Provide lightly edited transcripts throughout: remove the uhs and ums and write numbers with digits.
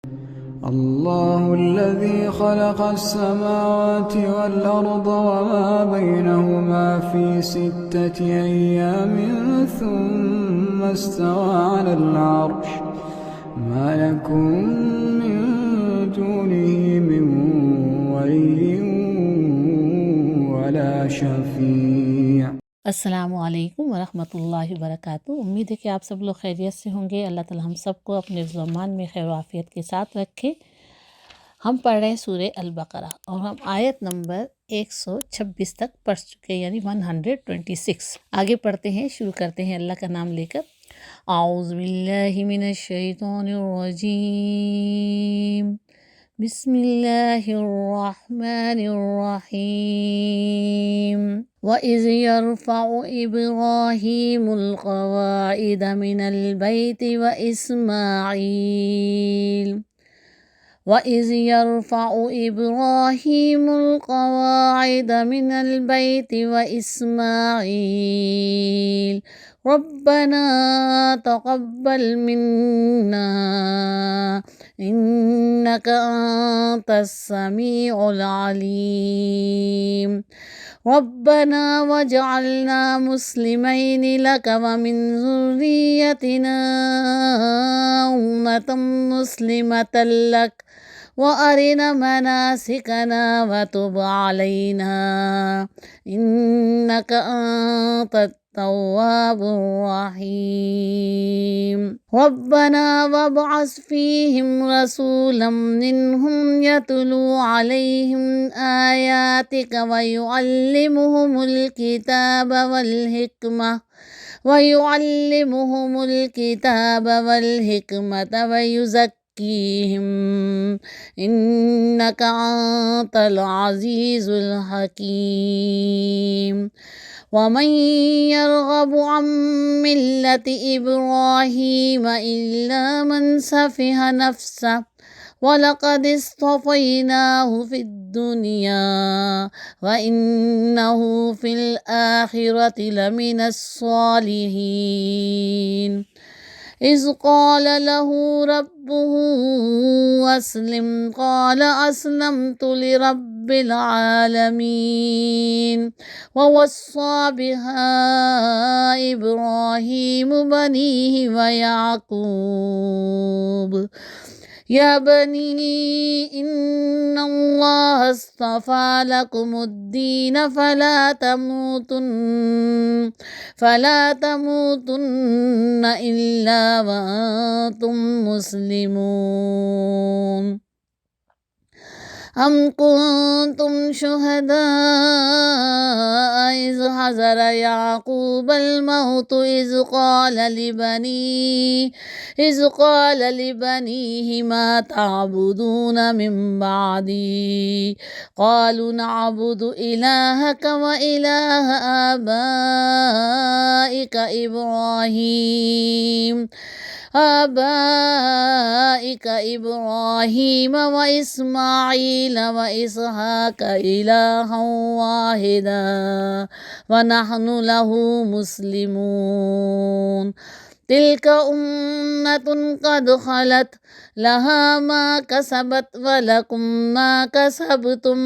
الله الذي خلق السماوات والأرض وما بينهما في 6 أيام ثم استوى على العرش ما لكم من دونه من ولي ولا شفيع۔ السلام علیکم ورحمۃ اللہ وبرکاتہ۔ امید ہے کہ آپ سب لوگ خیریت سے ہوں گے۔ اللہ تعالی ہم سب کو اپنے زمان میں خیر و عافیت کے ساتھ رکھے۔ ہم پڑھ رہے ہیں سورہ البقرہ اور ہم آیت نمبر 126 تک پڑھ چکے، یعنی 126۔ آگے پڑھتے ہیں، شروع کرتے ہیں اللہ کا نام لے کر۔ اعوذ باللہ من الشیطان الرجیم، بسم اللہ الرحمن الرحیم۔ وَإِذْ يَرْفَعُ إِبْرَاهِيمُ الْقَوَاعِدَ مِنَ الْبَيْتِ وَإِذْ يَرْفَعُ إِبْرَاهِيمُ الْقَوَاعِدَ مِنَ الْبَيْتِ وَإِسْمَاعِيلُ رَبَّنَا تَقَبَّلْ مِنَّا إِنَّكَ أَنْتَ السَّمِيعُ الْعَلِيمُ رَبَّنَا وَاجْعَلْنَا مُسْلِمَيْنِ لَكَ وَمِنْ ذُرِّيَّتِنَا أُمَّةً مُسْلِمَةً لَكَ وَأَرِنَا مَنَاسِكَنَا وَتُبْ عَلَيْنَا إِنَّكَ أَنْتَ التواب الرحيم ربنا وابعث فيهم رسولا منهم يتلو عليهم آياتك ويعلمهم الكتاب والحكمة ويزكيهم إنك أنت العزيز الحكيم ومن يرغب عن ملة إبراهيم إلا من سفه نفسه وَلَقَدِ اصْطَفَيْنَاهُ فِي الدُّنْيَا وَإِنَّهُ فِي الْآخِرَةِ لَمِنَ الصَّالِحِينَ إِذْ قَالَ لَهُ رَبُّهُ أَسْلِمْ قَالَ أَسْلَمْتُ لِرَبِّ الْعَالَمِينَ وَوَصَّى بِهَا إِبْرَاهِيمُ بَنِيهِ وَيَعْقُوبُ يا بني إن الله اصطفى لكم الدين فلا تموتن إلا وأنتم مسلمون أم كنتم شهداء إذ حضر يعقوب الموت إذ قال لبنيه ما تعبدون من بعدي قالوا نعبد إلهك وإله آبائك إبراهيم وإسماعيل وإسحاق إلها واحدا ونحن له مسلمون تلك أمة قد خلت لها ما كسبت ولكم ما كسبتم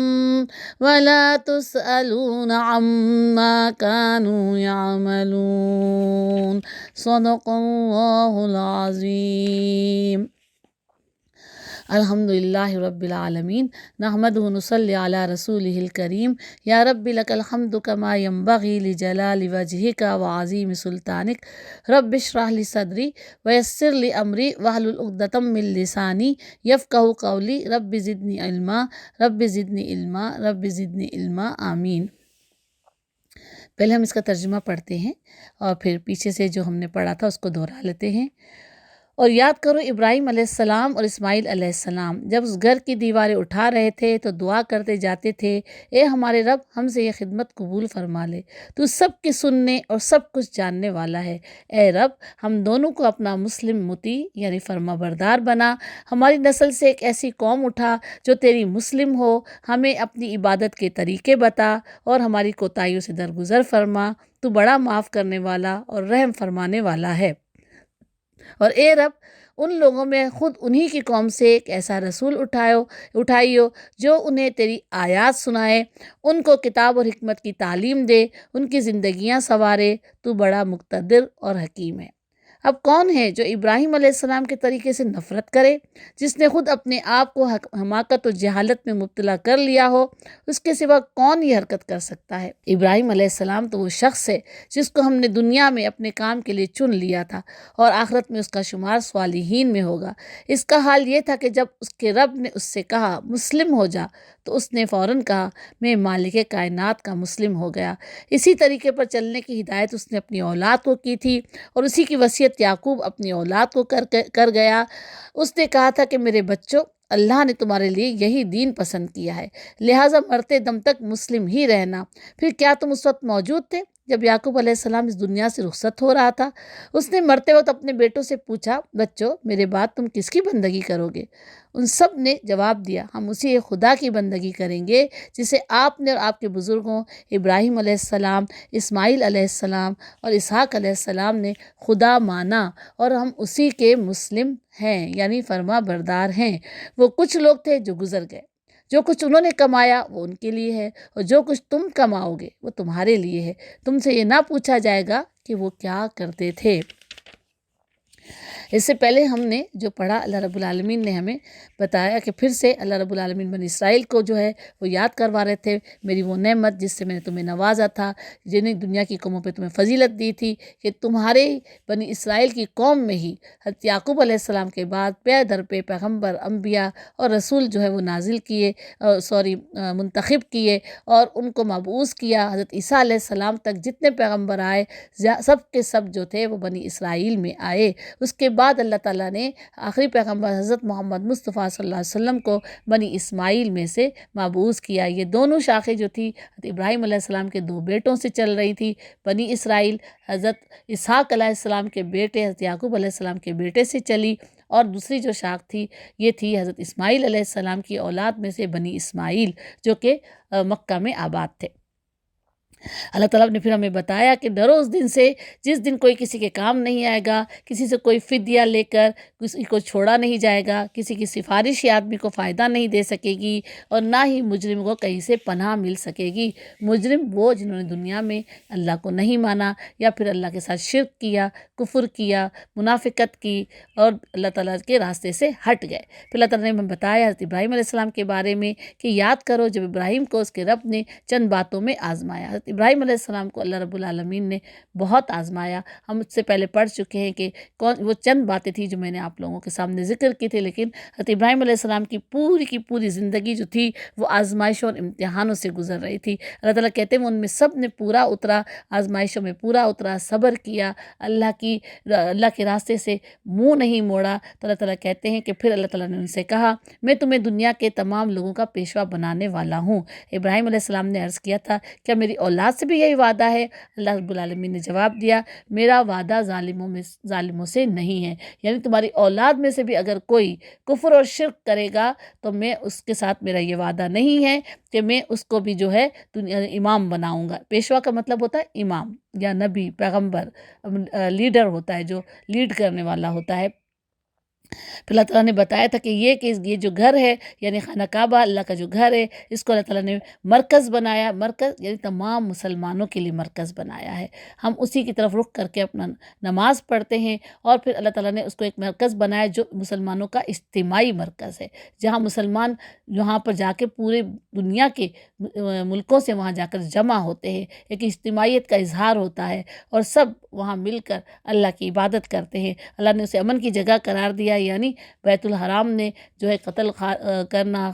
ولا تسألون عما كانوا يعملون صدق الله العظيم۔ الحمدللہ رب العالمین نحمدہ ونصلی علی رسولہ الکریم یا رب لک الحمد کما ینبغی لجلال وجہک وعظیم سلطانک رب اشرح لی صدری ویسر لی امری واحلل عقدۃ من لسانی یفقہوا قولی رب زدنی علما رب زدنی علما رب زدنی علما آمین۔ پہلے ہم اس کا ترجمہ پڑھتے ہیں اور پھر پیچھے سے جو ہم نے پڑھا تھا اس کو دہرا لیتے ہیں۔ اور یاد کرو ابراہیم علیہ السلام اور اسماعیل علیہ السلام جب اس گھر کی دیواریں اٹھا رہے تھے تو دعا کرتے جاتے تھے، اے ہمارے رب ہم سے یہ خدمت قبول فرما لے، تو سب کی سننے اور سب کچھ جاننے والا ہے۔ اے رب ہم دونوں کو اپنا مسلم مطیع یعنی فرما بردار بنا، ہماری نسل سے ایک ایسی قوم اٹھا جو تیری مسلم ہو، ہمیں اپنی عبادت کے طریقے بتا اور ہماری کوتاہیوں سے درگزر فرما، تو بڑا معاف کرنے والا اور رحم فرمانے والا ہے۔ اور اے رب ان لوگوں میں خود انہی کی قوم سے ایک ایسا رسول اٹھائیو جو انہیں تیری آیات سنائے، ان کو کتاب اور حکمت کی تعلیم دے، ان کی زندگیاں سنوارے، تو بڑا مقتدر اور حکیم ہے۔ اب کون ہے جو ابراہیم علیہ السلام کے طریقے سے نفرت کرے، جس نے خود اپنے آپ کو حماقت و جہالت میں مبتلا کر لیا ہو؟ اس کے سوا کون یہ حرکت کر سکتا ہے؟ ابراہیم علیہ السلام تو وہ شخص ہے جس کو ہم نے دنیا میں اپنے کام کے لیے چن لیا تھا اور آخرت میں اس کا شمار صالحین میں ہوگا۔ اس کا حال یہ تھا کہ جب اس کے رب نے اس سے کہا مسلم ہو جا، تو اس نے فوراً کہا میں مالک کائنات کا مسلم ہو گیا۔ اسی طریقے پر چلنے کی ہدایت اس نے اپنی اولاد کو کی تھی، اور اسی کی وصیت یعقوب اپنی اولاد کو کر گیا۔ اس نے کہا تھا کہ میرے بچوں، اللہ نے تمہارے لیے یہی دین پسند کیا ہے، لہٰذا مرتے دم تک مسلم ہی رہنا۔ پھر کیا تم اس وقت موجود تھے جب یعقوب علیہ السلام اس دنیا سے رخصت ہو رہا تھا؟ اس نے مرتے وقت اپنے بیٹوں سے پوچھا، بچوں میرے بعد تم کس کی بندگی کرو گے؟ ان سب نے جواب دیا، ہم اسی ایک خدا کی بندگی کریں گے جسے آپ نے اور آپ کے بزرگوں ابراہیم علیہ السلام، اسماعیل علیہ السلام اور اسحاق علیہ السلام نے خدا مانا، اور ہم اسی کے مسلم ہیں، یعنی فرما بردار ہیں۔ وہ کچھ لوگ تھے جو گزر گئے، جو کچھ انہوں نے کمایا وہ ان کے لیے ہے، اور جو کچھ تم کماؤ گے وہ تمہارے لیے ہے۔ تم سے یہ نہ پوچھا جائے گا کہ وہ کیا کرتے تھے۔ اس سے پہلے ہم نے جو پڑھا، اللہ رب العالمین نے ہمیں بتایا کہ پھر سے اللہ رب العالمین بنی اسرائیل کو جو ہے وہ یاد کروا رہے تھے، میری وہ نعمت جس سے میں نے تمہیں نوازا تھا، جنہیں دنیا کی قوموں پہ تمہیں فضیلت دی تھی، کہ تمہارے بنی اسرائیل کی قوم میں ہی حضرت یعقوب علیہ السلام کے بعد پے در پہ پیغمبر، انبیاء اور رسول جو ہے وہ نازل کیے، منتخب کیے اور ان کو مبعوث کیا۔ حضرت عیسیٰ علیہ السلام تک جتنے پیغمبر آئے سب کے سب جو تھے وہ بنی اسرائیل میں آئے۔ اس کے بعد اللہ تعالیٰ نے آخری پیغمبر حضرت محمد مصطفیٰ صلی اللہ علیہ وسلم کو بنی اسماعیل میں سے مبعوث کیا۔ یہ دونوں شاخیں جو تھی حضرت ابراہیم علیہ السلام کے 2 بیٹوں سے چل رہی تھی، بنی اسرائیل حضرت اسحاق علیہ السلام کے بیٹے حضرت یعقوب علیہ السلام کے بیٹے سے چلی، اور دوسری جو شاخ تھی یہ تھی حضرت اسماعیل علیہ السلام کی اولاد میں سے بنی اسماعیل، جو کہ مکہ میں آباد تھے۔ اللہ تعالیٰ نے پھر ہمیں بتایا کہ ڈرو اس دن سے جس دن کوئی کسی کے کام نہیں آئے گا، کسی سے کوئی فدیہ لے کر کسی کو چھوڑا نہیں جائے گا، کسی کی سفارش ہی آدمی کو فائدہ نہیں دے سکے گی، اور نہ ہی مجرم کو کہیں سے پناہ مل سکے گی۔ مجرم وہ جنہوں نے دنیا میں اللہ کو نہیں مانا، یا پھر اللہ کے ساتھ شرک کیا، کفر کیا، منافقت کی، اور اللہ تعالیٰ کے راستے سے ہٹ گئے۔ پھر اللہ تعالیٰ نے ہمیں بتایا حضرت ابراہیم علیہ السلام کے بارے میں کہ یاد کرو جب ابراہیم کو اس کے رب نے چند باتوں میں آزمایا۔ حضرت ابراہیم علیہ السلام کو اللہ رب العالمین نے بہت آزمایا۔ ہم اس سے پہلے پڑھ چکے ہیں کہ وہ چند باتیں تھیں جو میں نے آپ لوگوں کے سامنے ذکر کی تھی، لیکن حضرت ابراہیم علیہ السلام کی پوری زندگی جو تھی وہ آزمائشوں اور امتحانوں سے گزر رہی تھی۔ اللہ تعالیٰ کہتے ہیں ان میں سب نے پورا اترا، آزمائشوں میں پورا اترا، صبر کیا، اللہ کے راستے سے منہ نہیں موڑا۔ تو اللہ تعالیٰ کہتے ہیں کہ پھر اللہ تعالیٰ نے ان سے کہا میں تمہیں دنیا کے تمام لوگوں کا پیشوا بنانے والا ہوں۔ ابراہیم علیہ السلام نے عرض کیا تھا کیا میری اولاد سے بھی یہی وعدہ ہے؟ اللہ رب العالمین نے جواب دیا میرا وعدہ ظالموں سے نہیں ہے، یعنی تمہاری اولاد میں سے بھی اگر کوئی کفر اور شرک کرے گا تو میں اس کے ساتھ میرا یہ وعدہ نہیں ہے کہ میں اس کو بھی جو ہے امام بناؤں گا۔ پیشوا کا مطلب ہوتا ہے امام یا نبی، پیغمبر، لیڈر ہوتا ہے جو لیڈ کرنے والا ہوتا ہے۔ پھر اللہ تعالیٰ نے بتایا تھا کہ یہ جو گھر ہے یعنی خانہ کعبہ اللہ کا جو گھر ہے، اس کو اللہ تعالیٰ نے مرکز بنایا، مرکز یعنی تمام مسلمانوں کے لیے مرکز بنایا ہے۔ ہم اسی کی طرف رخ کر کے اپنا نماز پڑھتے ہیں، اور پھر اللہ تعالیٰ نے اس کو ایک مرکز بنایا جو مسلمانوں کا اجتماعی مرکز ہے، جہاں مسلمان وہاں پر جا کے پورے دنیا کے ملکوں سے وہاں جا کر جمع ہوتے ہیں، ایک اجتماعیت کا اظہار ہوتا ہے، اور سب وہاں مل کر اللہ کی عبادت کرتے ہیں۔ اللہ نے اسے امن کی جگہ قرار دیا، یعنی بیت الحرام نے جو ہے قتل کرنا،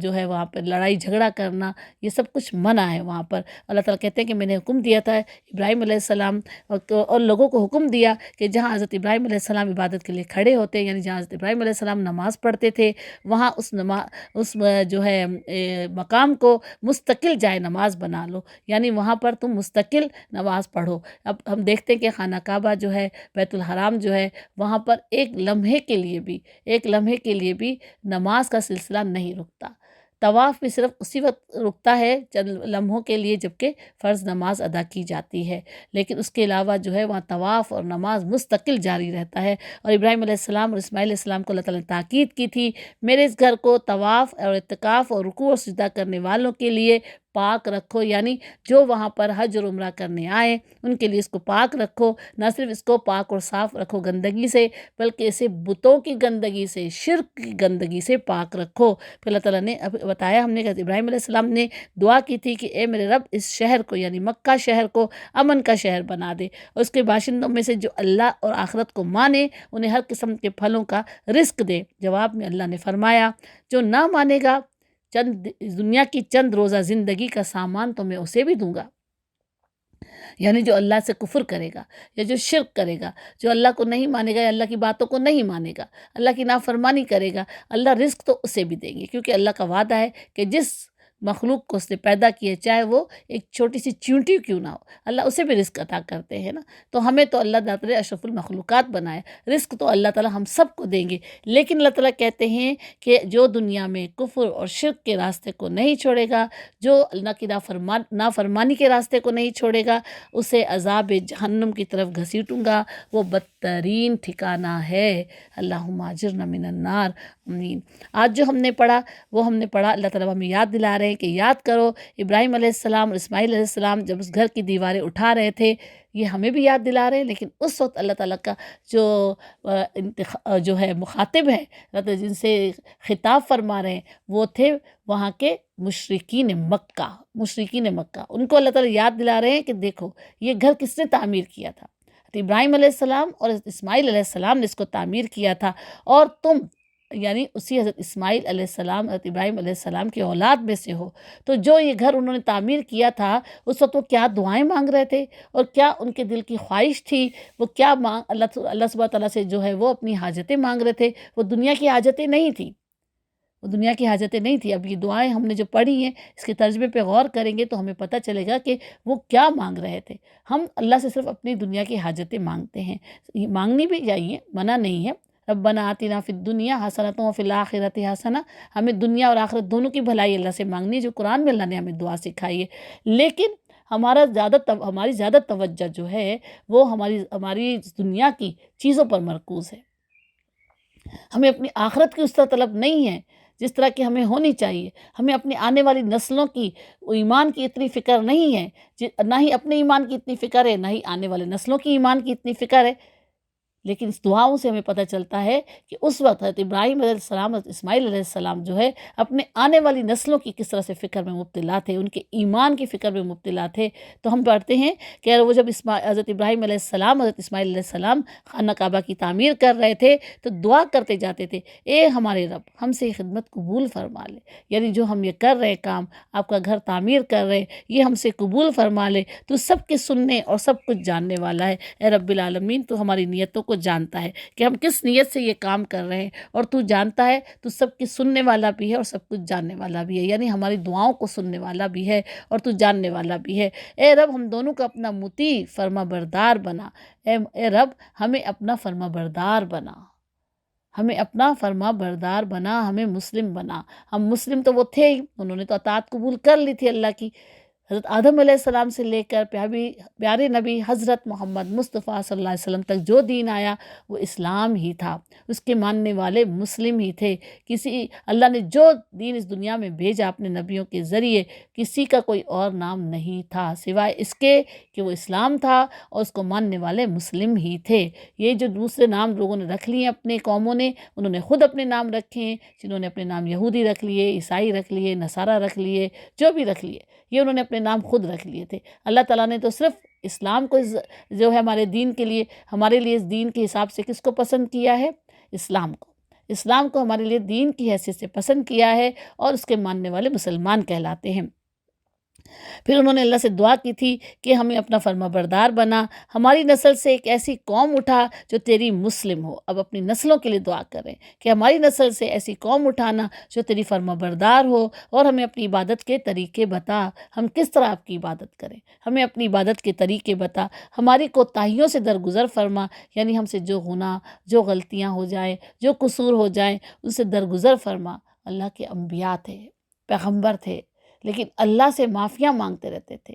جو ہے وہاں پر لڑائی جھگڑا کرنا، یہ سب کچھ منع ہے وہاں پر۔ اللہ تعالیٰ کہتے ہیں کہ میں نے حکم دیا تھا ابراہیم علیہ السلام اور لوگوں کو حکم دیا کہ جہاں حضرت ابراہیم علیہ السلام عبادت کے لیے کھڑے ہوتے ہیں، یعنی جہاں حضرت ابراہیم علیہ السلام نماز پڑھتے تھے، وہاں اس جو ہے مقام کو مستقل جائے نماز بنا لو، یعنی وہاں پر تم مستقل نماز پڑھو۔ اب ہم دیکھتے ہیں کہ خانہ کعبہ جو ہے، بیت الحرام جو ہے، وہاں پر ایک لمحے کے لیے بھی نماز کا سلسلہ نہیں رکتا، طواف بھی صرف اسی وقت رکتا ہے چند لمحوں کے لیے جبکہ فرض نماز ادا کی جاتی ہے، لیکن اس کے علاوہ جو ہے وہاں طواف اور نماز مستقل جاری رہتا ہے۔ اور ابراہیم علیہ السلام اور اسماعیل علیہ السلام کو اللہ تعالیٰ نے تاکید کی تھی، میرے اس گھر کو طواف اور اعتکاف اور رکوع اور سجدہ کرنے والوں کے لیے پاک رکھو، یعنی جو وہاں پر حج اور عمرہ کرنے آئے ان کے لیے اس کو پاک رکھو، نہ صرف اس کو پاک اور صاف رکھو گندگی سے، بلکہ اسے بتوں کی گندگی سے، شرک کی گندگی سے پاک رکھو۔ پھر اللہ تعالیٰ نے بتایا، ہم نے کہ ابراہیم علیہ السلام نے دعا کی تھی کہ اے میرے رب اس شہر کو یعنی مکہ شہر کو امن کا شہر بنا دے، اور اس کے باشندوں میں سے جو اللہ اور آخرت کو مانے انہیں ہر قسم کے پھلوں کا رزق دے۔ جواب میں اللہ نے فرمایا، جو نہ مانے گا دنیا کی چند روزہ زندگی کا سامان تو میں اسے بھی دوں گا، یعنی جو اللہ سے کفر کرے گا یا جو شرک کرے گا، جو اللہ کو نہیں مانے گا یا اللہ کی باتوں کو نہیں مانے گا، اللہ کی نافرمانی کرے گا، اللہ رزق تو اسے بھی دیں گے، کیونکہ اللہ کا وعدہ ہے کہ جس مخلوق کو اس نے پیدا کیا چاہے وہ ایک چھوٹی سی چیونٹی کیوں نہ ہو، اللہ اسے بھی رزق عطا کرتے ہیں نا۔ تو ہمیں تو اللہ تعالیٰ نے اشرف المخلوقات بنایا، رزق تو اللہ تعالیٰ ہم سب کو دیں گے، لیکن اللہ تعالیٰ کہتے ہیں کہ جو دنیا میں کفر اور شرک کے راستے کو نہیں چھوڑے گا، جو اللہ کی نافرمانی کے راستے کو نہیں چھوڑے گا، اسے عذاب جہنم کی طرف گھسیٹوں گا، وہ بدترین ٹھکانہ ہے۔ اللہم اجرنا من النار، آمین۔ آج جو ہم نے پڑھا وہ ہم نے پڑھا، اللہ تعالیٰ ہمیں یاد دلا رہے ہیں کہ یاد کرو ابراہیم علیہ السلام اور اسماعیل علیہ السلام جب اس گھر کی دیواریں اٹھا رہے تھے، یہ ہمیں بھی یاد دلا رہے ہیں، لیکن اس وقت اللہ تعالیٰ کا جو ہے مخاطب ہے، اللہ تعالیٰ جن سے خطاب فرما رہے ہیں وہ تھے وہاں کے مشرکین مکہ۔ ان کو اللہ تعالیٰ یاد دلا رہے ہیں کہ دیکھو یہ گھر کس نے تعمیر کیا تھا، ابراہیم علیہ السلام اور اسماعیل علیہ السلام نے اس کو تعمیر کیا تھا، اور تم یعنی اسی حضرت اسماعیل علیہ السلام حضرت ابراہیم علیہ السلام کی اولاد میں سے ہو۔ تو جو یہ گھر انہوں نے تعمیر کیا تھا اس وقت وہ کیا دعائیں مانگ رہے تھے اور کیا ان کے دل کی خواہش تھی، وہ کیا اللہ سبحانہ تعالیٰ سے جو ہے وہ اپنی حاجتیں مانگ رہے تھے، وہ دنیا کی حاجتیں نہیں تھیں، اب یہ دعائیں ہم نے جو پڑھی ہیں اس کے ترجمے پہ غور کریں گے تو ہمیں پتہ چلے گا کہ وہ کیا مانگ رہے تھے۔ ہم اللہ سے صرف اپنی دنیا کی حاجتیں مانگتے ہیں، مانگنی بھی چاہیے، منع نہیں ہے، ربنا آتنا فی الدنیا حسنۃ وفی الآخرۃ حسنہ، ہمیں دنیا اور آخرت دونوں کی بھلائی اللہ سے مانگنی ہے، جو قرآن میں اللہ نے ہمیں دعا سکھائی ہے، لیکن ہماری زیادہ توجہ جو ہے وہ ہماری دنیا کی چیزوں پر مرکوز ہے۔ ہمیں اپنی آخرت کی اس طرح طلب نہیں ہے جس طرح کی ہمیں ہونی چاہیے، ہمیں اپنی آنے والی نسلوں کی ایمان کی اتنی فکر نہیں ہے، نہ ہی اپنے ایمان کی اتنی فکر ہے، نہ ہی آنے والے نسلوں کی ایمان کی اتنی فکر ہے۔ لیکن اس دعاؤں سے ہمیں پتہ چلتا ہے کہ اس وقت حضرت ابراہیم علیہ السلام حضرت اسماعیل علیہ السلام جو ہے اپنے آنے والی نسلوں کی کس طرح سے فکر میں مبتلا تھے، ان کے ایمان کی فکر میں مبتلا تھے۔ تو ہم پڑھتے ہیں کہ وہ جب حضرت ابراہیم علیہ السلام حضرت اسماعیل علیہ السلام خانہ کعبہ کی تعمیر کر رہے تھے تو دعا کرتے جاتے تھے، اے ہمارے رب ہم سے یہ خدمت قبول فرما لے، یعنی جو ہم یہ کر رہے کام، آپ کا گھر تعمیر کر رہے، یہ ہم سے قبول فرما لے، تو سب کے سننے اور سب کچھ جاننے والا ہے، اے رب العالمین تو ہماری نیتوں کو جانتا ہے کہ ہم کس نیت سے یہ کام کر رہے ہیں، اور تو جانتا ہے، تو سب کی سننے والا بھی ہے اور سب کچھ جاننے والا بھی ہے، یعنی ہماری دعاؤں کو سننے والا بھی ہے اور تو جاننے والا بھی ہے۔ اے رب ہم دونوں کا اپنا مطیع فرما بردار بنا، اے رب ہمیں اپنا فرما بردار بنا، ہمیں مسلم بنا۔ ہم مسلم تو وہ تھے ہی، انہوں نے تو اطاعت قبول کر لی تھی اللہ کی، حضرت آدم علیہ السلام سے لے کر پیارے نبی حضرت محمد مصطفیٰ صلی اللہ علیہ وسلم تک جو دین آیا وہ اسلام ہی تھا، اس کے ماننے والے مسلم ہی تھے۔ اللہ نے جو دین اس دنیا میں بھیجا اپنے نبیوں کے ذریعے، کسی کا کوئی اور نام نہیں تھا سوائے اس کے کہ وہ اسلام تھا اور اس کو ماننے والے مسلم ہی تھے۔ یہ جو دوسرے نام لوگوں نے رکھ لیے اپنے قوموں نے، انہوں نے خود اپنے نام رکھے ہیں، جنہوں نے اپنے نام یہودی رکھ لیے، عیسائی رکھ لیے، نصارہ رکھ لیے، جو بھی رکھ لیے، یہ انہوں نے اپنے نام خود رکھ لیے تھے۔ اللہ تعالیٰ نے تو صرف اسلام کو جو ہے ہمارے دین کے لیے، ہمارے لیے اس دین کے حساب سے کس کو پسند کیا ہے؟ اسلام کو ہمارے لیے دین کی حیثیت سے پسند کیا ہے، اور اس کے ماننے والے مسلمان کہلاتے ہیں۔ پھر انہوں نے اللہ سے دعا کی تھی کہ ہمیں اپنا فرما بردار بنا، ہماری نسل سے ایک ایسی قوم اٹھا جو تیری مسلم ہو۔ اب اپنی نسلوں کے لیے دعا کریں کہ ہماری نسل سے ایسی قوم اٹھانا جو تیری فرما بردار ہو، اور ہمیں اپنی عبادت کے طریقے بتا، ہم کس طرح آپ کی عبادت کریں، ہمیں اپنی عبادت کے طریقے بتا، ہماری کوتاہیوں سے درگزر فرما، یعنی ہم سے جو گناہ، جو غلطیاں ہو جائیں، جو قصور ہو جائیں، ان سے درگزر فرما۔ اللہ کے انبیاء تھے، پیغمبر تھے، لیکن اللہ سے معافیاں مانگتے رہتے تھے۔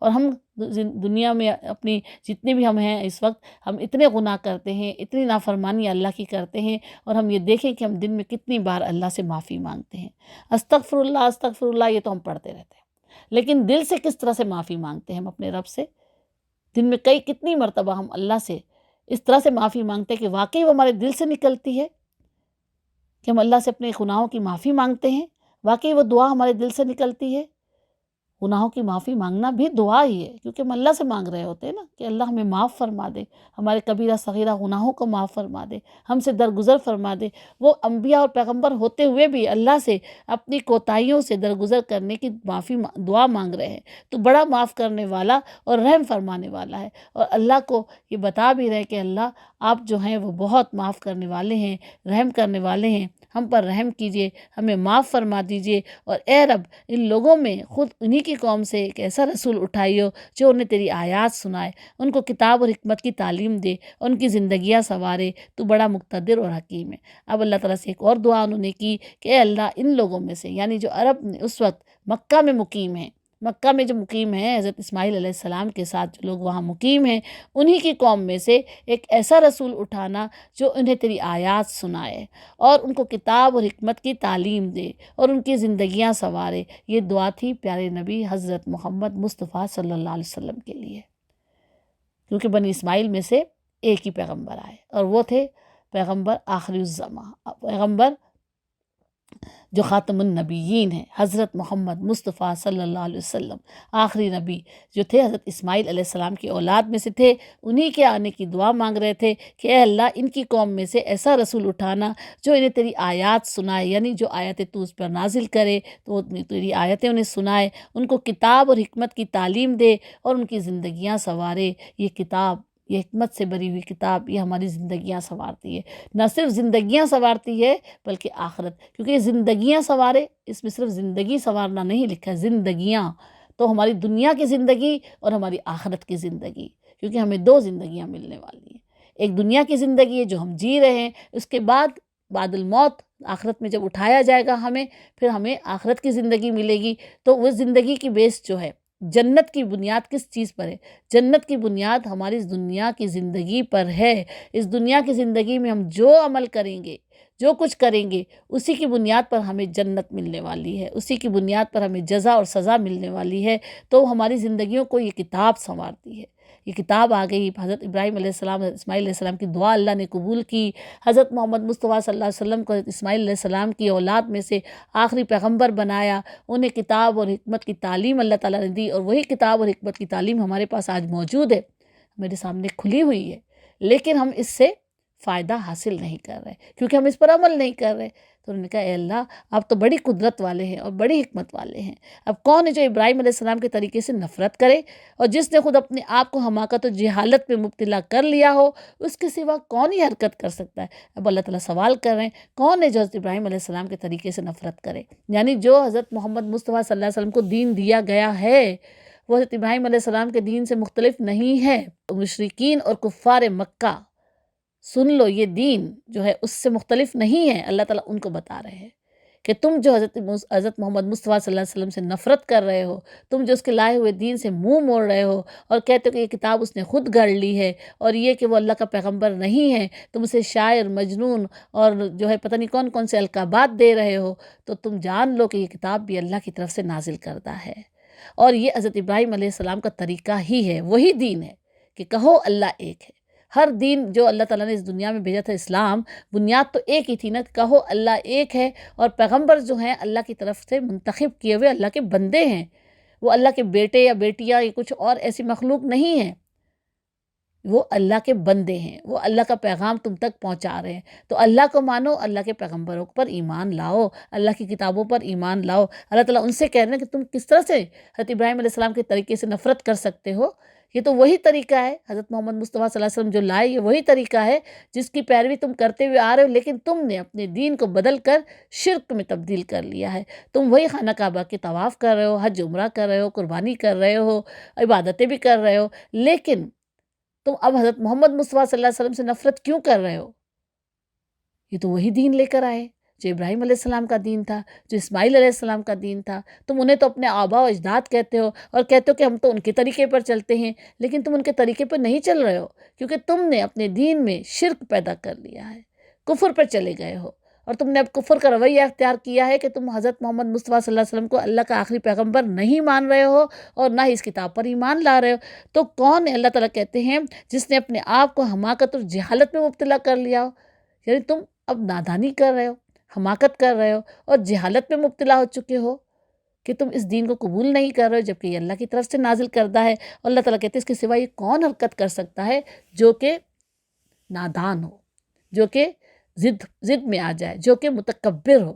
اور ہم دنیا میں اپنی جتنے بھی ہم ہیں اس وقت، ہم اتنے گناہ کرتے ہیں، اتنی نافرمانی اللہ کی کرتے ہیں، اور ہم یہ دیکھیں کہ ہم دن میں کتنی بار اللہ سے معافی مانگتے ہیں۔ استغفر اللہ یہ تو ہم پڑھتے رہتے ہیں، لیکن دل سے کس طرح سے معافی مانگتے ہیں ہم اپنے رب سے؟ دن میں کتنی مرتبہ ہم اللہ سے اس طرح سے معافی مانگتے ہیں کہ واقعی وہ ہمارے دل سے نکلتی ہے، کہ ہم اللہ سے اپنے گناہوں کی معافی مانگتے ہیں، واقعی وہ دعا ہمارے دل سے نکلتی ہے۔ گناہوں کی معافی مانگنا بھی دعا ہی ہے، کیونکہ ہم اللہ سے مانگ رہے ہوتے ہیں نا کہ اللہ ہمیں معاف فرما دے، ہمارے کبیرہ صغیرہ گناہوں کو معاف فرما دے، ہم سے درگزر فرما دے۔ وہ انبیاء اور پیغمبر ہوتے ہوئے بھی اللہ سے اپنی کوتاہیوں سے درگزر کرنے کی دعا مانگ رہے ہیں، تو بڑا معاف کرنے والا اور رحم فرمانے والا ہے، اور اللہ کو یہ بتا بھی رہے کہ اللہ آپ جو ہیں وہ بہت معاف کرنے والے ہیں، رحم کرنے والے ہیں، ہم پر رحم کیجئے، ہمیں معاف فرما دیجئے، اور اے رب ان لوگوں میں خود انہی کی قوم سے ایک ایسا رسول اٹھائیو جو انہیں تیری آیات سنائے، ان کو کتاب اور حکمت کی تعلیم دے، ان کی زندگیاں سنوارے، تو بڑا مقتدر اور حکیم ہے۔ اب اللہ تعالیٰ سے ایک اور دعا انہوں نے کی کہ اے اللہ ان لوگوں میں سے، یعنی جو عرب میں اس وقت مکہ میں مقیم ہیں، مکہ میں جو مقیم ہیں حضرت اسماعیل علیہ السلام کے ساتھ جو لوگ وہاں مقیم ہیں، انہی کی قوم میں سے ایک ایسا رسول اٹھانا جو انہیں تیری آیات سنائے اور ان کو کتاب اور حکمت کی تعلیم دے اور ان کی زندگیاں سنوارے۔ یہ دعا تھی پیارے نبی حضرت محمد مصطفیٰ صلی اللہ علیہ وسلم کے لیے، کیونکہ بنی اسماعیل میں سے ایک ہی پیغمبر آئے، اور وہ تھے پیغمبر آخری الزماں، پیغمبر جو خاتم النبیین ہیں، حضرت محمد مصطفیٰ صلی اللہ علیہ وسلم آخری نبی جو تھے، حضرت اسماعیل علیہ السلام کی اولاد میں سے تھے۔ انہی کے آنے کی دعا مانگ رہے تھے کہ اے اللہ ان کی قوم میں سے ایسا رسول اٹھانا جو انہیں تیری آیات سنائے، یعنی جو آیتیں تو اس پر نازل کرے تو تیری آیتیں انہیں سنائے، ان کو کتاب اور حکمت کی تعلیم دے اور ان کی زندگیاں سنوارے۔ یہ کتاب، یہ حکمت سے بری ہوئی کتاب، یہ ہماری زندگیاں سنوارتی ہے، نہ صرف زندگیاں سنوارتی ہے بلکہ آخرت، کیونکہ یہ زندگیاں سنوارے، اس میں صرف زندگی سنوارنا نہیں لکھا ہے، زندگیاں، تو ہماری دنیا کی زندگی اور ہماری آخرت کی زندگی، کیونکہ ہمیں دو زندگیاں ملنے والی ہیں۔ ایک دنیا کی زندگی ہے جو ہم جی رہے ہیں، اس کے بعد الموت، آخرت میں جب اٹھایا جائے گا ہمیں، پھر ہمیں آخرت کی زندگی ملے گی، تو وہ زندگی کی بیس جو ہے، جنت کی بنیاد کس چیز پر ہے؟ جنت کی بنیاد ہماری اس دنیا کی زندگی پر ہے۔ اس دنیا کی زندگی میں ہم جو عمل کریں گے، جو کچھ کریں گے، اسی کی بنیاد پر ہمیں جنت ملنے والی ہے، اسی کی بنیاد پر ہمیں جزا اور سزا ملنے والی ہے۔ تو ہماری زندگیوں کو یہ کتاب سنوارتی ہے، یہ کتاب آ گئی۔ حضرت ابراہیم علیہ السلام، حضرت اسماعیل علیہ السلام کی دعا اللہ نے قبول کی، حضرت محمد مصطفیٰ صلی اللہ علیہ وسلم کو حضرت اسماعیل علیہ السلام کی اولاد میں سے آخری پیغمبر بنایا، انہیں کتاب اور حکمت کی تعلیم اللہ تعالیٰ نے دی، اور وہی کتاب اور حکمت کی تعلیم ہمارے پاس آج موجود ہے، میرے سامنے کھلی ہوئی ہے، لیکن ہم اس سے فائدہ حاصل نہیں کر رہے کیونکہ ہم اس پر عمل نہیں کر رہے۔ تو انہوں نے کہا اے اللہ آپ تو بڑی قدرت والے ہیں اور بڑی حکمت والے ہیں، اب کون ہے جو ابراہیم علیہ السلام کے طریقے سے نفرت کرے، اور جس نے خود اپنے آپ کو حماقت و جہالت میں مبتلا کر لیا ہو، اس کے سوا کون ہی حرکت کر سکتا ہے؟ اب اللہ تعالیٰ سوال کر رہے ہیں کون ہے جو حضرت ابراہیم علیہ السلام کے طریقے سے نفرت کرے، یعنی جو حضرت محمد مصطفیٰ صلی اللہ علیہ وسلم کو دین دیا گیا ہے وہ حضرت ابراہیم علیہ السلام کے دین سے مختلف نہیں ہے۔ مشرکین اور کفار مکہ، سن لو، یہ دین جو ہے اس سے مختلف نہیں ہے۔ اللہ تعالیٰ ان کو بتا رہے ہیں کہ تم جو حضرت محمد مصطفیٰ صلی اللہ علیہ وسلم سے نفرت کر رہے ہو، تم جو اس کے لائے ہوئے دین سے منہ موڑ رہے ہو اور کہتے ہو کہ یہ کتاب اس نے خود گڑھ لی ہے، اور یہ کہ وہ اللہ کا پیغمبر نہیں ہے، تم اسے شاعر، مجنون اور جو ہے پتہ نہیں کون کون سے القابات دے رہے ہو، تو تم جان لو کہ یہ کتاب بھی اللہ کی طرف سے نازل کردہ ہے، اور یہ حضرت ابراہیم علیہ السلام کا طریقہ ہی ہے، وہی دین ہے کہ کہو اللہ ایک ہے۔ ہر دین جو اللہ تعالیٰ نے اس دنیا میں بھیجا تھا، اسلام، بنیاد تو ایک ہی تھی نا، کہو اللہ ایک ہے، اور پیغمبر جو ہیں اللہ کی طرف سے منتخب کیے ہوئے اللہ کے بندے ہیں، وہ اللہ کے بیٹے یا بیٹیاں یا کچھ اور ایسی مخلوق نہیں ہیں، وہ اللہ کے بندے ہیں، وہ اللہ کا پیغام تم تک پہنچا رہے ہیں، تو اللہ کو مانو، اللہ کے پیغمبروں پر ایمان لاؤ، اللہ کی کتابوں پر ایمان لاؤ۔ اللہ تعالیٰ ان سے کہہ رہے ہیں کہ تم کس طرح سے حضرت ابراہیم علیہ السلام کے طریقے سے نفرت کر سکتے ہو؟ یہ تو وہی طریقہ ہے، حضرت محمد مصطفیٰ صلی اللہ علیہ وسلم جو لائے، یہ وہی طریقہ ہے جس کی پیروی تم کرتے ہوئے آ رہے ہو، لیکن تم نے اپنے دین کو بدل کر شرک میں تبدیل کر لیا ہے۔ تم وہی خانہ کعبہ کے طواف کر رہے ہو، حج عمرہ کر رہے ہو، قربانی کر رہے ہو، عبادتیں بھی کر رہے ہو، لیکن تم اب حضرت محمد مصطفیٰ صلی اللہ علیہ وسلم سے نفرت کیوں کر رہے ہو؟ یہ تو وہی دین لے کر آئے جو ابراہیم علیہ السلام کا دین تھا، جو اسماعیل علیہ السلام کا دین تھا، تم انہیں تو اپنے آباء و اجداد کہتے ہو اور کہتے ہو کہ ہم تو ان کے طریقے پر چلتے ہیں، لیکن تم ان کے طریقے پر نہیں چل رہے ہو، کیونکہ تم نے اپنے دین میں شرک پیدا کر لیا ہے، کفر پر چلے گئے ہو، اور تم نے اب کفر کا رویہ اختیار کیا ہے کہ تم حضرت محمد مصطفیٰ صلی اللہ علیہ وسلم کو اللہ کا آخری پیغمبر نہیں مان رہے ہو اور نہ ہی اس کتاب پر ایمان لا رہے ہو۔ تو کون ہے؟ اللہ تعالیٰ کہتے ہیں جس نے اپنے آپ کو حماقت اور جہالت میں مبتلا کر لیا ہو، یعنی تم اب نادانی کر رہے ہو، حماقت کر رہے ہو اور جہالت میں مبتلا ہو چکے ہو کہ تم اس دین کو قبول نہیں کر رہے ہو، جبکہ یہ اللہ کی طرف سے نازل کردہ ہے، اور اللہ تعالیٰ کہتے ہیں اس کے سوا یہ کون حرکت کر سکتا ہے جو کہ نادان ہو، جو کہ ضد میں آ جائے، جو کہ متکبر ہو۔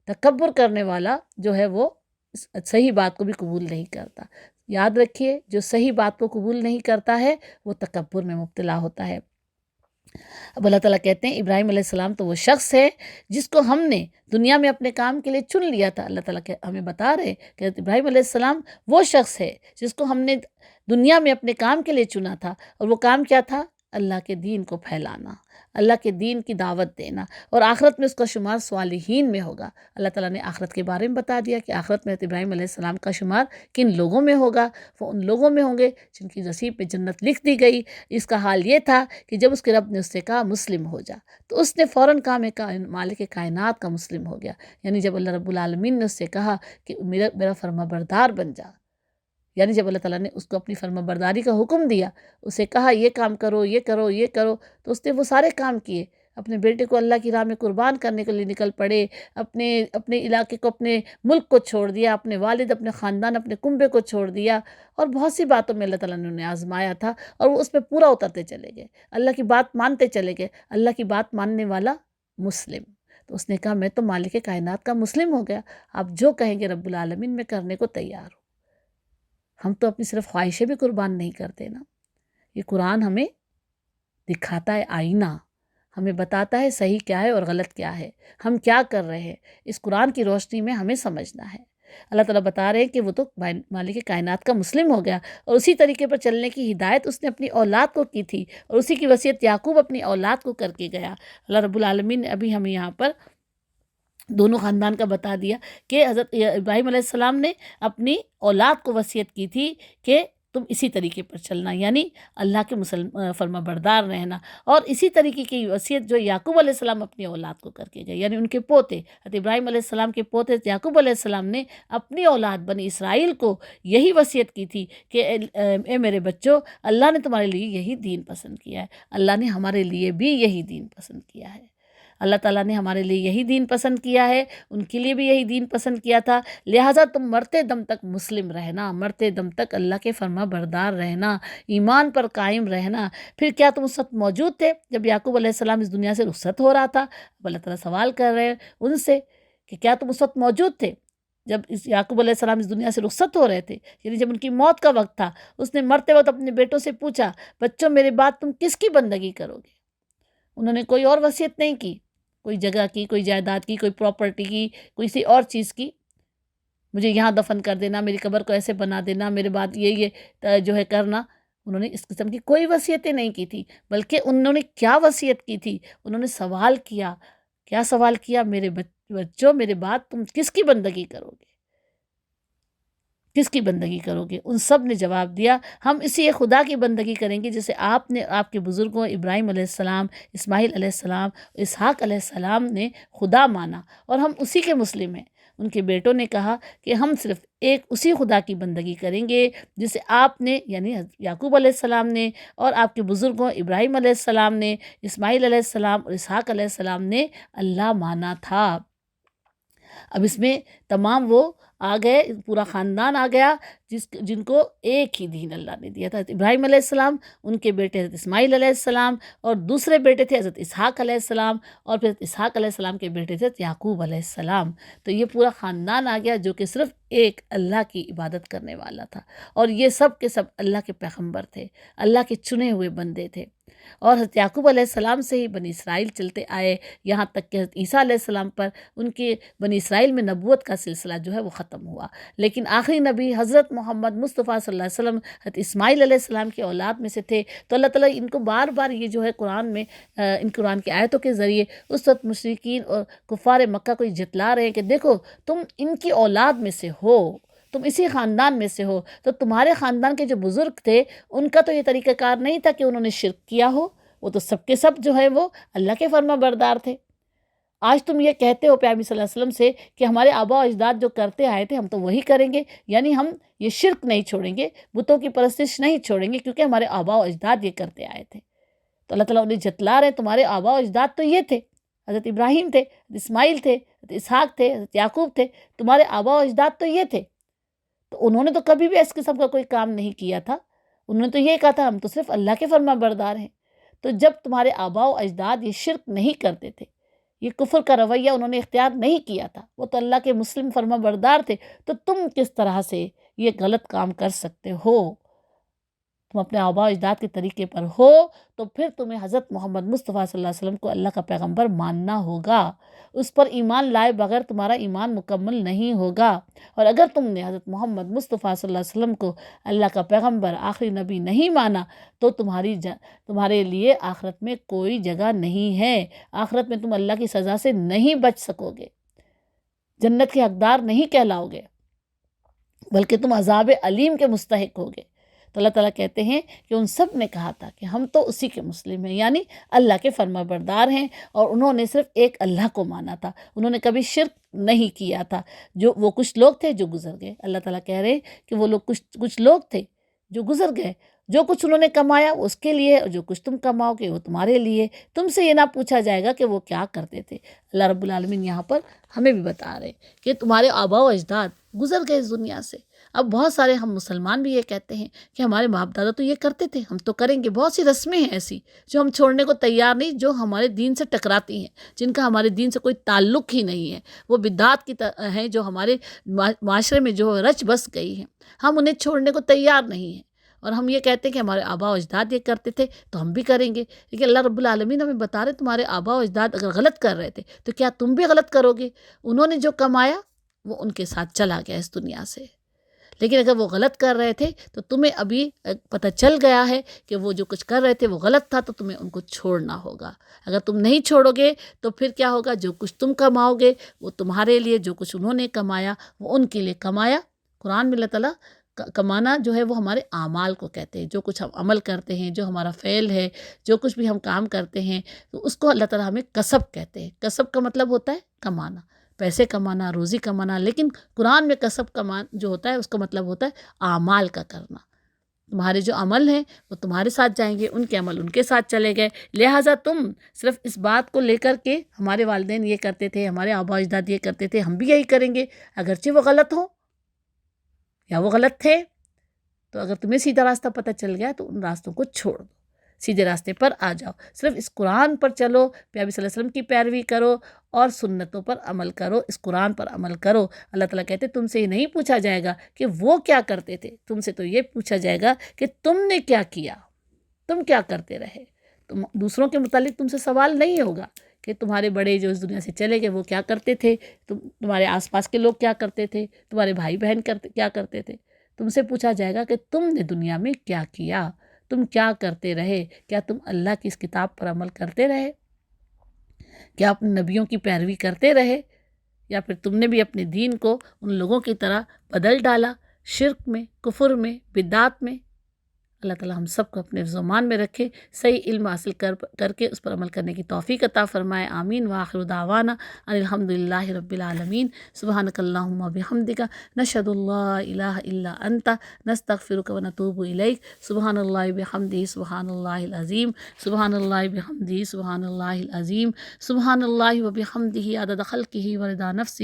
تکبر کرنے والا جو ہے وہ صحیح بات کو بھی قبول نہیں کرتا۔ یاد رکھیے، جو صحیح بات کو قبول نہیں کرتا ہے وہ تکبر میں مبتلا ہوتا ہے۔ اب اللہ تعالیٰ کہتے ہیں ابراہیم علیہ السلام تو وہ شخص ہے جس کو ہم نے دنیا میں اپنے کام کے لیے چن لیا تھا۔ اللہ تعالیٰ ہمیں بتا رہے کہ ابراہیم علیہ السلام وہ شخص ہے جس کو ہم نے دنیا میں اپنے کام کے لیے چنا تھا، اور وہ کام کیا تھا؟ اللہ کے دین کو پھیلانا، اللہ کے دین کی دعوت دینا، اور آخرت میں اس کا شمار صالحین میں ہوگا۔ اللہ تعالیٰ نے آخرت کے بارے میں بتا دیا کہ آخرت میں ابراہیم علیہ السلام کا شمار کن لوگوں میں ہوگا۔ وہ ان لوگوں میں ہوں گے جن کی نصیب میں جنت لکھ دی گئی۔ اس کا حال یہ تھا کہ جب اس کے رب نے اس سے کہا مسلم ہو جا، تو اس نے فوراً کہا میں مالک کائنات کا مسلم ہو گیا۔ یعنی جب اللہ رب العالمین نے اس سے کہا کہ میرا فرما بردار بن جا، یعنی جب اللہ تعالیٰ نے اس کو اپنی فرما برداری کا حکم دیا، اسے کہا یہ کام کرو، یہ کرو، یہ کرو، تو اس نے وہ سارے کام کیے۔ اپنے بیٹے کو اللہ کی راہ میں قربان کرنے کے لیے نکل پڑے، اپنے علاقے کو، اپنے ملک کو چھوڑ دیا، اپنے والد، اپنے خاندان، اپنے کنبے کو چھوڑ دیا، اور بہت سی باتوں میں اللہ تعالیٰ نے انہیں آزمایا تھا، اور وہ اس میں پورا اترتے چلے گئے، اللہ کی بات مانتے چلے گئے، اللہ کی بات ماننے والا مسلم۔ تو اس نے کہا میں تو مالک کائنات کا مسلم ہو گیا، آپ جو کہیں گے رب العالمین میں کرنے کو تیار ہوں۔ ہم تو اپنی صرف خواہشیں بھی قربان نہیں کرتے نا۔ یہ قرآن ہمیں دکھاتا ہے آئینہ، ہمیں بتاتا ہے صحیح کیا ہے اور غلط کیا ہے، ہم کیا کر رہے ہیں، اس قرآن کی روشنی میں ہمیں سمجھنا ہے۔ اللہ تعالیٰ بتا رہے ہیں کہ وہ تو مالک کائنات کا مسلم ہو گیا، اور اسی طریقے پر چلنے کی ہدایت اس نے اپنی اولاد کو کی تھی، اور اسی کی وصیت یعقوب اپنی اولاد کو کر کے گیا۔ اللہ رب العالمین نے ابھی ہمیں یہاں پر دونوں خاندان کا بتا دیا کہ حضرت ابراہیم علیہ السلام نے اپنی اولاد کو وصیت کی تھی کہ تم اسی طریقے پر چلنا، یعنی اللہ کے فرما بردار رہنا، اور اسی طریقے کی وصیت جو یعقوب علیہ السلام اپنی اولاد کو کر کے گئے، یعنی ان کے پوتے حضرت ابراہیم علیہ السلام کے پوتے یعقوب علیہ السلام نے اپنی اولاد بنی اسرائیل کو یہی وصیت کی تھی کہ اے میرے بچوں، اللہ نے تمہارے لیے یہی دین پسند کیا ہے، اللہ نے ہمارے لیے بھی یہی دین پسند کیا ہے، اللہ تعالیٰ نے ہمارے لیے یہی دین پسند کیا ہے، ان کے لیے بھی یہی دین پسند کیا تھا، لہٰذا تم مرتے دم تک مسلم رہنا، مرتے دم تک اللہ کے فرما بردار رہنا، ایمان پر قائم رہنا۔ پھر کیا تم اس وقت موجود تھے جب یعقوب علیہ السلام اس دنیا سے رخصت ہو رہا تھا؟ اب اللہ تعالیٰ سوال کر رہے ہیں ان سے کہ کیا تم اس وقت موجود تھے جب یعقوب علیہ السلام اس دنیا سے رخصت ہو رہے تھے، یعنی جب ان کی موت کا وقت تھا؟ اس نے مرتے وقت اپنے بیٹوں سے پوچھا بچوں میرے بعد تم کس کی بندگی کرو گے؟ انہوں نے کوئی اور وصیت نہیں کی، کوئی جگہ کی، کوئی جائیداد کی، کوئی پراپرٹی کی، کوئی سی اور چیز کی، مجھے یہاں دفن کر دینا، میری قبر کو ایسے بنا دینا، میرے بعد یہ جو ہے کرنا۔ انہوں نے اس قسم کی کوئی وصیتیں نہیں کی تھی، بلکہ انہوں نے کیا وصیت کی تھی؟ انہوں نے سوال کیا، کیا سوال کیا؟ میرے بچوں میرے بعد تم کس کی بندگی کرو گے، کس کی بندگی کرو گے؟ ان سب نے جواب دیا ہم اسی ایک خدا کی بندگی کریں گے جسے آپ نے، آپ کے بزرگوں ابراہیم علیہ السلام، اسماعیل علیہ السلام، اسحاق علیہ السلام نے خدا مانا، اور ہم اسی کے مسلم ہیں۔ ان کے بیٹوں نے کہا کہ ہم صرف ایک اسی خدا کی بندگی کریں گے جسے آپ نے، یعنی یعقوب علیہ السلام نے، اور آپ کے بزرگوں ابراہیم علیہ السلام نے، اسماعیل علیہ السلام اور اسحاق علیہ السلام نے اللہ مانا تھا۔ اب اس میں تمام وہ آ گئے، پورا خاندان آ گیا جن کو ایک ہی دین اللہ نے دیا تھا۔ ابراہیم علیہ السلام، ان کے بیٹے حضرت اسماعیل علیہ السلام، اور دوسرے بیٹے تھے حضرت اسحاق علیہ السلام، اور پھر اسحاق علیہ السلام کے بیٹے تھے یعقوب علیہ السلام۔ تو یہ پورا خاندان آ گیا جو کہ صرف ایک اللہ کی عبادت کرنے والا تھا، اور یہ سب کے سب اللہ کے پیغمبر تھے، اللہ کے چنے ہوئے بندے تھے۔ اور حضرت یعقوب علیہ السلام سے ہی بنی اسرائیل چلتے آئے، یہاں تک کہ حضرت عیسیٰ علیہ السلام پر ان کے بنی اسرائیل میں نبوت کا سلسلہ جو ہے وہ ختم ہوا۔ لیکن آخری نبی حضرت محمد مصطفیٰ صلی اللہ علیہ وسلم حضرت اسماعیل علیہ السلام کی اولاد میں سے تھے، تو اللہ تعالیٰ ان کو بار بار یہ جو ہے قرآن میں ان قرآن کی آیتوں کے ذریعے اس وقت مشرکین اور کفار مکہ کو یہ جتلا رہے ہیں کہ دیکھو تم ان کی اولاد میں سے ہو، تم اسی خاندان میں سے ہو، تو تمہارے خاندان کے جو بزرگ تھے ان کا تو یہ طریقہ کار نہیں تھا کہ انہوں نے شرک کیا ہو، وہ تو سب کے سب جو ہے وہ اللہ کے فرما بردار تھے۔ آج تم یہ کہتے ہو پیغمبر صلی اللہ علیہ وسلم سے کہ ہمارے آبا و اجداد جو کرتے آئے تھے ہم تو وہی کریں گے، یعنی ہم یہ شرک نہیں چھوڑیں گے، بتوں کی پرستش نہیں چھوڑیں گے، کیونکہ ہمارے آبا و اجداد یہ کرتے آئے تھے۔ تو اللہ تعالیٰ انہیں جتلا رہے تمہارے آبا و اجداد تو یہ تھے، حضرت ابراہیم تھے، حضرت اسماعیل تھے، حضرت اسحاق تھے، حضرت یعقوب تھے، تمہارے آبا و اجداد تو یہ تھے۔ تو انہوں نے تو کبھی بھی اس قسم کا کوئی کام نہیں کیا تھا، انہوں نے تو یہ کہا تھا ہم تو صرف اللہ کے فرما بردار ہیں۔ تو جب تمہارے آبا و اجداد یہ شرک نہیں کرتے تھے، یہ کفر کا رویہ انہوں نے اختیار نہیں کیا تھا، وہ تو اللہ کے مسلم فرما بردار تھے، تو تم کس طرح سے یہ غلط کام کر سکتے ہو؟ تم اپنے آبا و اجداد کے طریقے پر ہو تو پھر تمہیں حضرت محمد مصطفیٰ صلی اللہ علیہ وسلم کو اللہ کا پیغمبر ماننا ہوگا، اس پر ایمان لائے بغیر تمہارا ایمان مکمل نہیں ہوگا۔ اور اگر تم نے حضرت محمد مصطفیٰ صلی اللہ علیہ وسلم کو اللہ کا پیغمبر آخری نبی نہیں مانا تو تمہارے لیے آخرت میں کوئی جگہ نہیں ہے، آخرت میں تم اللہ کی سزا سے نہیں بچ سکو گے، جنت کے حقدار نہیں کہلاؤ گے، بلکہ تم عذاب علیم کے مستحق ہوگے۔ تو اللہ تعالیٰ کہتے ہیں کہ ان سب نے کہا تھا کہ ہم تو اسی کے مسلم ہیں، یعنی اللہ کے فرما بردار ہیں، اور انہوں نے صرف ایک اللہ کو مانا تھا، انہوں نے کبھی شرک نہیں کیا تھا۔ وہ کچھ لوگ تھے جو گزر گئے، اللہ تعالیٰ کہہ رہے ہیں کہ وہ لوگ کچھ لوگ تھے جو گزر گئے، جو کچھ انہوں نے کمایا وہ اس کے لیے، اور جو کچھ تم کماؤ گے وہ تمہارے لیے، تم سے یہ نہ پوچھا جائے گا کہ وہ کیا کرتے تھے۔ اللہ رب العالمین یہاں پر ہمیں بھی بتا رہے ہیں کہ تمہارے آبا و اجداد گزر گئے اس دنیا سے۔ اب بہت سارے ہم مسلمان بھی یہ کہتے ہیں کہ ہمارے باپ دادا تو یہ کرتے تھے، ہم تو کریں گے۔ بہت سی رسمیں ہیں ایسی جو ہم چھوڑنے کو تیار نہیں، جو ہمارے دین سے ٹکراتی ہیں، جن کا ہمارے دین سے کوئی تعلق ہی نہیں ہے، وہ بدعات کی ہیں جو ہمارے معاشرے میں جو رچ بس گئی ہیں، ہم انہیں چھوڑنے کو تیار نہیں ہیں، اور ہم یہ کہتے ہیں کہ ہمارے آبا و اجداد یہ کرتے تھے تو ہم بھی کریں گے۔ لیکن اللہ رب العالمین ہمیں بتا رہے تمہارے آبا و اجداد اگر غلط کر رہے تھے تو کیا تم بھی غلط کرو گے؟ انہوں نے جو کمایا وہ ان کے ساتھ چلا گیا اس دنیا سے، لیکن اگر وہ غلط کر رہے تھے تو تمہیں ابھی پتہ چل گیا ہے کہ وہ جو کچھ کر رہے تھے وہ غلط تھا، تو تمہیں ان کو چھوڑنا ہوگا۔ اگر تم نہیں چھوڑو گے تو پھر کیا ہوگا؟ جو کچھ تم کماؤ گے وہ تمہارے لیے، جو کچھ انہوں نے کمایا وہ ان کے لیے کمایا۔ قرآن میں اللہ تعالیٰ کمانا جو ہے وہ ہمارے اعمال کو کہتے ہیں، جو کچھ ہم عمل کرتے ہیں، جو ہمارا فعل ہے، جو کچھ بھی ہم کام کرتے ہیں تو اس کو اللہ تعالیٰ ہمیں کسب کہتے ہیں۔ کسب کا مطلب ہوتا ہے کمانا، پیسے کمانا، روزی کمانا، لیکن قرآن میں کسب جو ہوتا ہے اس کا مطلب ہوتا ہے اعمال کا کرنا۔ تمہارے جو عمل ہیں وہ تمہارے ساتھ جائیں گے، ان کے عمل ان کے ساتھ چلے گئے، لہٰذا تم صرف اس بات کو لے کر کے ہمارے والدین یہ کرتے تھے، ہمارے آبا اجداد یہ کرتے تھے، ہم بھی یہی کریں گے، اگرچہ وہ غلط ہوں یا وہ غلط تھے، تو اگر تمہیں سیدھا راستہ پتہ چل گیا تو ان راستوں کو چھوڑ دو، سیدھے راستے پر آ جاؤ، صرف اس قرآن پر چلو، پیغمبر صلی اللہ علیہ وسلم کی پیروی کرو اور سنتوں پر عمل کرو، اس قرآن پر عمل کرو۔ اللہ تعالیٰ کہتے ہیں تم سے یہ نہیں پوچھا جائے گا کہ وہ کیا کرتے تھے، تم سے تو یہ پوچھا جائے گا کہ تم نے کیا کیا، تم کیا کرتے رہے۔ تم دوسروں کے متعلق تم سے سوال نہیں ہوگا کہ تمہارے بڑے جو اس دنیا سے چلے گئے وہ کیا کرتے تھے، تمہارے آس پاس کے لوگ کیا کرتے تھے، تمہارے بھائی بہن کیا کرتے تھے۔ تم سے پوچھا جائے گا کہ تم نے دنیا میں کیا کیا، تم کیا کرتے رہے، کیا تم اللہ کی اس کتاب پر عمل کرتے رہے، کیا اپنے نبیوں کی پیروی کرتے رہے، یا پھر تم نے بھی اپنے دین کو ان لوگوں کی طرح بدل ڈالا، شرک میں، کفر میں، بدعات میں۔ اللہ تعالیٰ ہم سب کو اپنے زمان میں رکھے، صحیح علم حاصل کر کے اس پر عمل کرنے کی توفیق عطا فرمائے، آمین۔ وآخر دعوانا ان الحمد للہ رب العالمین۔ سبحانک اللہم وبحمدک، نشہد ان لا الہ الا انت، نستغفرک ونتوب الیک۔ سبحان اللہ بحمدہ، سبحان اللہ العظیم، سبحان اللہ بحمدہ، سبحان اللہ العظیم، سبحان اللہ وبحمدہ عدد خلقہ ورضا نفسہ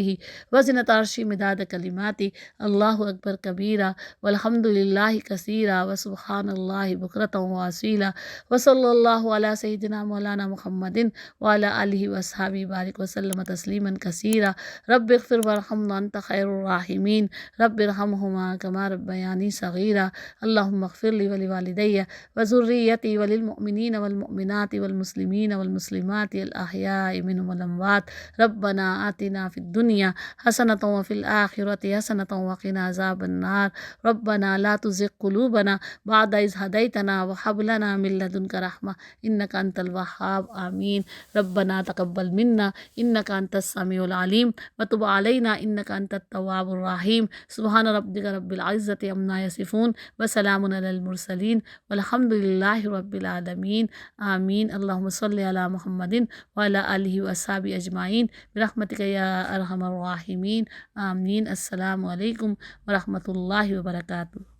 وزنۃ عرشہ مداد کلماتہ، اللہ اکبر کبیرہ والحمد للہ کثیرہ وسبحان اللہ بکرۃ واسیلا وصلی اللہ علی سیدنا مولانا محمد وعلی آلہ واصحابہ بارک وسلم تسلیما کثیرا رب اغفر وارحم انت خیر الراحمین رب ارحمہما کما ربیانی صغیرا اللہم اغفر لی ولوالدی وذریتی وللمؤمنین والمؤمنات والمسلمین والمسلمات الاحیاء منهم والاموات ربنا آتنا فی الدنیا حسنۃ وفی الآخرۃ حسنۃ وقنا عذاب النار ربنا لا تزغ قلوبنا بعد اذ ہدیتنا وہب لنا من لدنک رحمہ انک انت الوہاب آمین ربنا تقبل منا انک انت السمیع العلیم وتب علینا انک انت التواب الرحیم سبحان ربک رب العزۃ عما یصفون وسلام علی المرسلین والحمد للہ رب العالمین آمین اللہم صلی علی محمد وعلی آلہ واصحابہ اجمعین برحمتک یا ارحم الراحمین آمین السلام علیکم ورحمۃ اللہ وبرکاتہ.